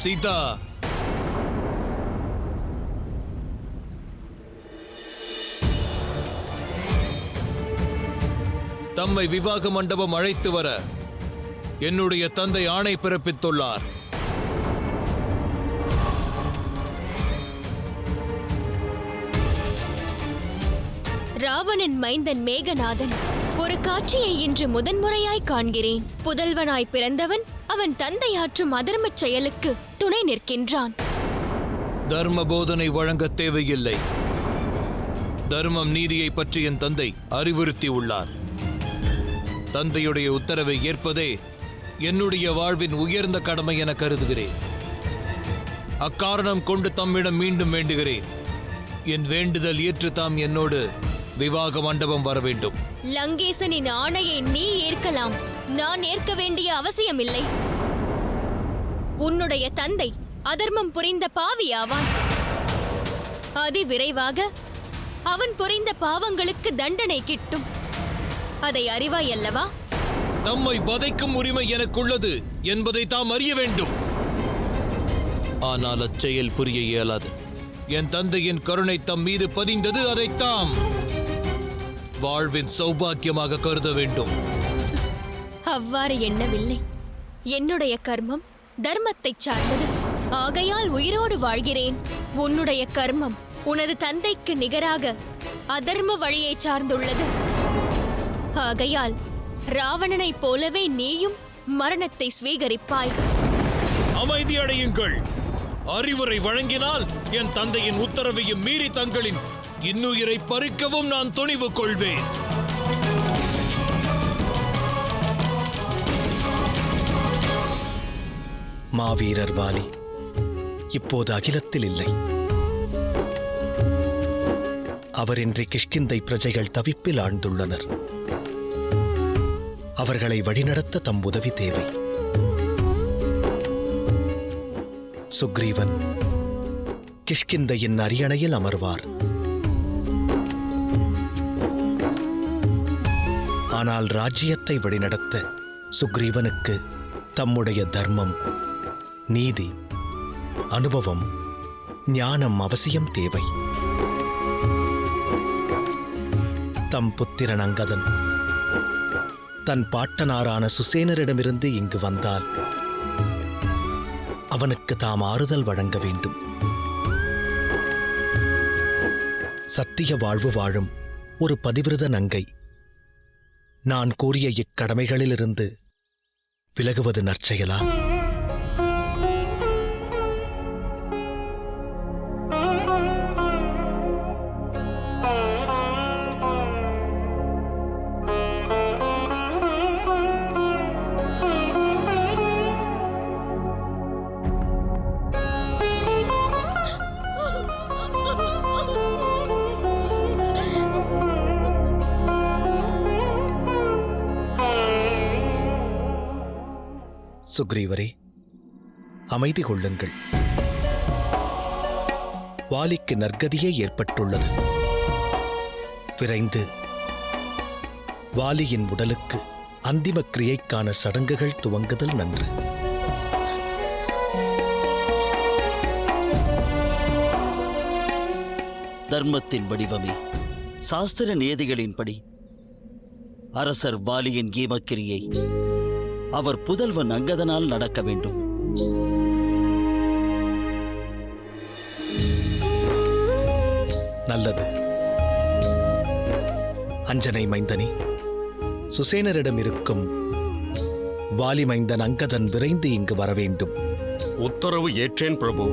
சீதா, தம்மை விவாக மண்டபம் அழைத்து வர என்னுடைய தந்தை ஆணை பிறப்பித்துள்ளார். ராவணன் மைந்தன் மேகநாதன் ஒரு காட்சியை இன்று முதன்முறையாய் காண்கிறேன். புதல்வனாய் பிறந்தவன் அவன் தந்தையாற்றும் அதர்மச் செயலுக்கு துணை நிற்கின்றான். தர்ம போதனை வழங்க தேவையில்லை. தர்மம் நீதியை பற்றி என் தந்தை அறிவுறுத்தி உள்ளார். தந்தையுடைய உத்தரவை ஏற்பதே என்னுடைய வாழ்வின் உயர்ந்த கடமை என கருதுகிறேன். அக்காரணம் கொண்டு தம்மிடம் மீண்டும் வேண்டுகிறேன். என் வேண்டுதல் ஏற்று தாம் என்னோடு விவாக மண்டபம் வர வேண்டும். லங்கேசனின் ஆணையை நீ ஏற்கலாம், நான் ஏற்க வேண்டிய அவசியமில்லை. உன்னுடைய தந்தை அதர்மம் புரிந்த பாவியாவான். அதிவிரைவாக அவன் புரிந்த பாவங்களுக்கு தண்டனை கிட்டும். அதை அறிவாய் அல்லவா? நம்மை வதைக்கும் உரிமை எனக்குள்ளது என்பதை தாம் அறிய வேண்டும். ஆனால் அச்செயல் புரிய இயலாது. என் தந்தையின் கருணை தம் மீது பதிந்தது. அதைத்தாம் வாழ்வின் சௌபாக்கியமாக கருத வேண்டும். அவ்வாறு எண்ணவில்லை. என்னுடைய கர்மம் தர்மத்தைச் சார்ந்தது. ஆகையால் உயிரோடு வாழ்கிறேன். உன்னுடைய கர்மம் உனது தந்தைக்கு நிகராக அதர்ம வழியை சார்ந்துள்ளது. ஆகையால் ராவணனைப் போலவே நீயும் மரணத்தை ஸ்வீகரிப்பாய். அமைதியடையுங்கள். அறிவுரை வழங்கினால் என் தந்தையின் உத்தரவையும் மீறி தங்களின் இன்னுயிரை பறிக்கவும் நான் துணிவு கொள்வேன். மாவீரர் வாலி இப்போது அகிலத்தில் இல்லை. அவரின்றி கிஷ்கிந்தை பிரஜைகள் தவிப்பில் ஆழ்ந்துள்ளனர். அவர்களை வழிநடத்த தம் உதவி தேவை. சுக்ரீவன் கிஷ்கிந்தையின் அரியணையில் அமர்வார். ஆனால் ராஜ்யத்தை வழிநடத்த சுக்ரீவனுக்கு தம்முடைய தர்மம், நீதி, அனுபவம், ஞானம் அவசியம் தேவை. தம் புத்திரன் அங்கதன் தன் பாட்டனாரான சுசேனரிடமிருந்து இங்கு வந்தால் அவனுக்கு தாம் ஆறுதல் வழங்க வேண்டும். சத்திய வாழ்வு வாழும் ஒரு பதிவிரத நங்கை நான் கூறிய இக்கடமைகளிலிருந்து விலகுவது நற்செயலா? சுக்ரீவரே, அமைதி கொள்ளுங்கள். வாலிக்கு நற்கதியே ஏற்பட்டுள்ளது. விரைந்து வாலியின் உடலுக்கு அந்திம கிரியைக்கான சடங்குகள் துவங்குதல் நன்று. தர்மத்தின் வடிவமே, சாஸ்திர நியதிகளின்படி அரசர் வாலியின் ஈமக்கிரியை அவர் புதல்வன் அங்கதனால் நடக்க வேண்டும். நல்லது. அஞ்சனை மைந்தனே, சுசேனரிடம் இருக்கும் வாலி மைந்தன் அங்கதன் விரைந்து இங்கு வர வேண்டும். உத்தரவு ஏற்றேன் பிரபு.